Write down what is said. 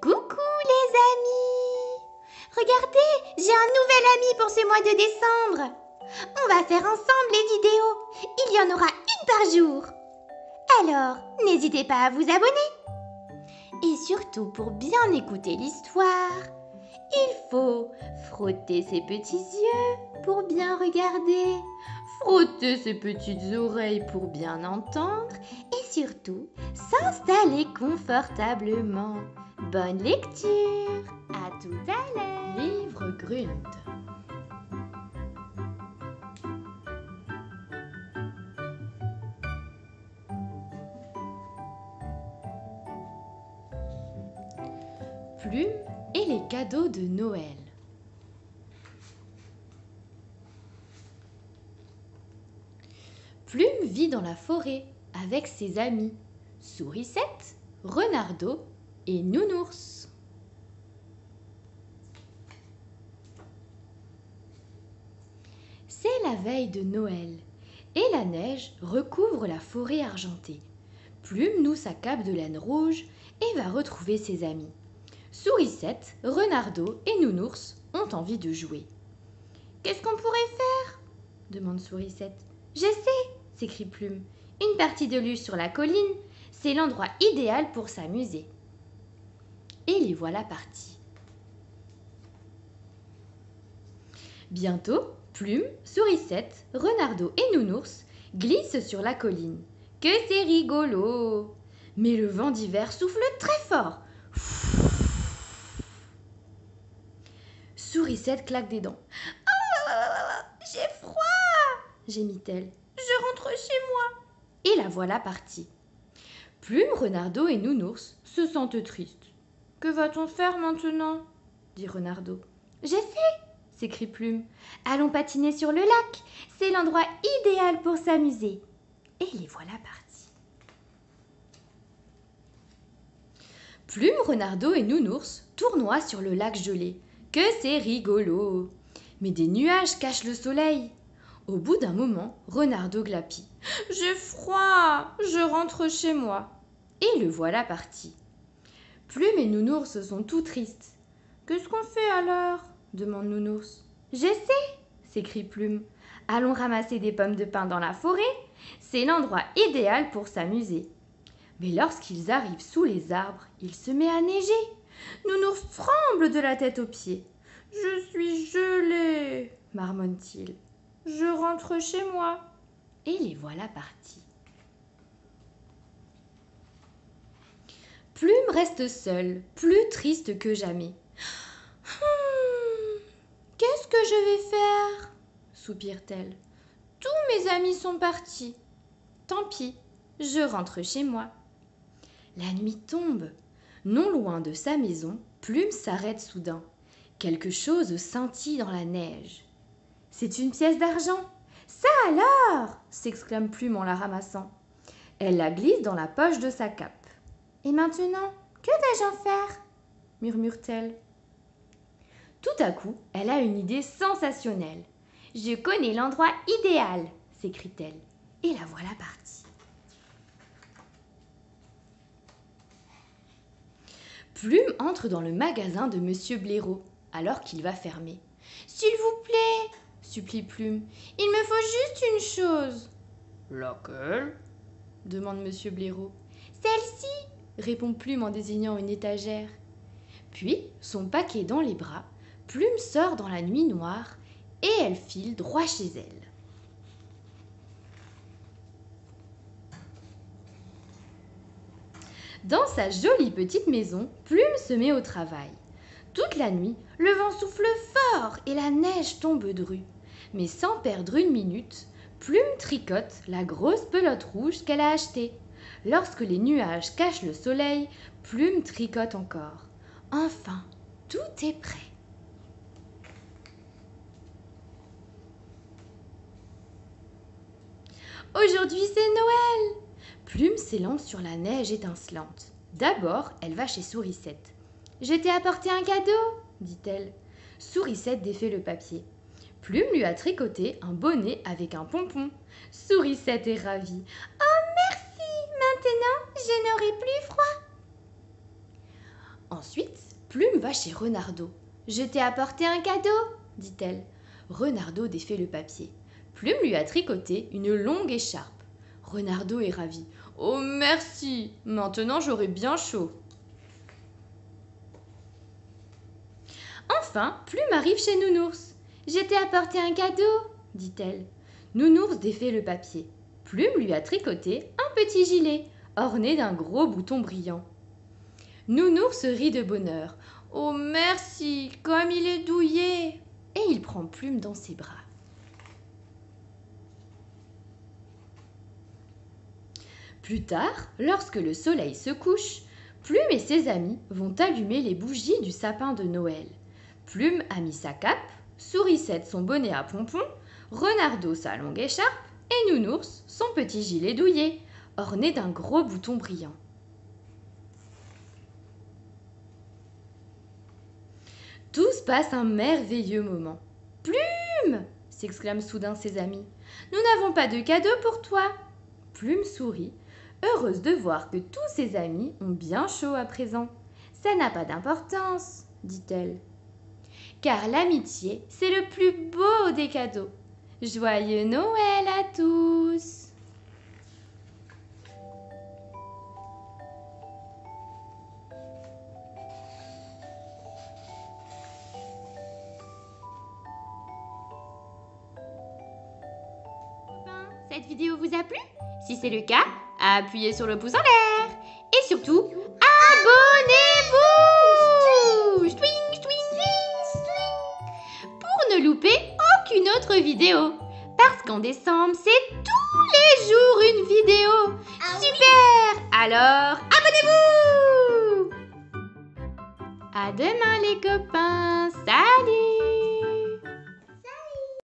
Coucou les amis! Regardez, j'ai un nouvel ami pour ce mois de décembre. On va faire ensemble les vidéos. Il y en aura une par jour. Alors, n'hésitez pas à vous abonner. Et surtout, pour bien écouter l'histoire, il faut frotter ses petits yeux pour bien regarder, frotter ses petites oreilles pour bien entendre et surtout s'installer confortablement. Bonne lecture! À tout à l'heure! Livre Grund. Plume et les cadeaux de Noël. Plume vit dans la forêt avec ses amis Sourisette, Renardeau et Nounours. C'est la veille de Noël et la neige recouvre la forêt argentée. Plume noue sa cape de laine rouge et va retrouver ses amis. Sourisette, Renardeau et Nounours ont envie de jouer. « Qu'est-ce qu'on pourrait faire ?» demande Sourisette. « Je sais !» s'écrie Plume. « Une partie de luge sur la colline, c'est l'endroit idéal pour s'amuser. » Et les voilà partis. Bientôt, Plume, Sourisette, Renardeau et Nounours glissent sur la colline. Que c'est rigolo! Mais le vent d'hiver souffle très fort. Sourisette claque des dents. « Oh, j'ai froid !» gémit-elle. « Je rentre chez moi !» Et la voilà partie. Plume, Renardeau et Nounours se sentent tristes. « Que va-t-on faire maintenant ?» dit Renardeau. « Je sais !» s'écrie Plume. « Allons patiner sur le lac, c'est l'endroit idéal pour s'amuser. » Et les voilà partis. Plume, Renardeau et Nounours tournoient sur le lac gelé. Que c'est rigolo! Mais des nuages cachent le soleil. Au bout d'un moment, Renardeau glapit. « J'ai froid, je rentre chez moi. » Et le voilà parti. Plume et Nounours sont tout tristes. « Qu'est-ce qu'on fait alors ?» demande Nounours. « Je sais !» s'écrie Plume. « Allons ramasser des pommes de pin dans la forêt, c'est l'endroit idéal pour s'amuser. » Mais lorsqu'ils arrivent sous les arbres, il se met à neiger. Nounours tremble de la tête aux pieds. « Je suis gelé !» marmonne-t-il. « Je rentre chez moi. » Et les voilà partis. Plume reste seule, plus triste que jamais. « Qu'est-ce que je vais faire ?» soupire-t-elle. « Tous mes amis sont partis. Tant pis, je rentre chez moi. » La nuit tombe. Non loin de sa maison, Plume s'arrête soudain. Quelque chose scintille dans la neige. « C'est une pièce d'argent !»« Ça alors !» s'exclame Plume en la ramassant. Elle la glisse dans la poche de sa cape. « Et maintenant, que vais-je en faire ?» murmure-t-elle. Tout à coup, elle a une idée sensationnelle. « Je connais l'endroit idéal !» s'écrie-t-elle. Et la voilà partie. Plume entre dans le magasin de Monsieur Blaireau, alors qu'il va fermer. « S'il vous plaît !» supplie Plume. « Il me faut juste une chose. »« Laquelle ?» demande Monsieur Blaireau. « Celle-ci !» répond Plume en désignant une étagère. Puis, son paquet dans les bras, Plume sort dans la nuit noire et elle file droit chez elle. Dans sa jolie petite maison, Plume se met au travail. Toute la nuit, le vent souffle fort et la neige tombe drue. Mais sans perdre une minute, Plume tricote la grosse pelote rouge qu'elle a achetée. Lorsque les nuages cachent le soleil, Plume tricote encore. Enfin, tout est prêt. Aujourd'hui, c'est Noël! Plume s'élance sur la neige étincelante. D'abord, elle va chez Sourisette. « Je t'ai apporté un cadeau !» dit-elle. Sourisette défait le papier. Plume lui a tricoté un bonnet avec un pompon. Sourisette est ravie. « Oh, merci! Maintenant, je n'aurai plus froid !» Ensuite, Plume va chez Renardo. « Je t'ai apporté un cadeau » dit-elle. Renardo défait le papier. Plume lui a tricoté une longue écharpe. Renardo est ravi. « Oh merci, maintenant j'aurai bien chaud. » Enfin, Plume arrive chez Nounours. « Je t'ai apporté un cadeau » dit-elle. Nounours défait le papier. Plume lui a tricoté un petit gilet, orné d'un gros bouton brillant. Nounours rit de bonheur. « Oh merci, comme il est douillet !» Et il prend Plume dans ses bras. Plus tard, lorsque le soleil se couche, Plume et ses amis vont allumer les bougies du sapin de Noël. Plume a mis sa cape, Sourisette son bonnet à pompons, Renardo sa longue écharpe et Nounours son petit gilet douillet, orné d'un gros bouton brillant. Tous passent un merveilleux moment. « Plume !» s'exclament soudain ses amis. « Nous n'avons pas de cadeau pour toi !» Plume sourit, heureuse de voir que tous ses amis ont bien chaud à présent. « Ça n'a pas d'importance, » dit-elle. Car l'amitié, c'est le plus beau des cadeaux. Joyeux Noël à tous! Cette vidéo vous a plu? Si c'est le cas, appuyez sur le pouce en l'air. Et surtout, abonnez-vous! Pour ne louper aucune autre vidéo. Parce qu'en décembre, c'est tous les jours une vidéo. Super! Alors, abonnez-vous! À demain les copains. Salut!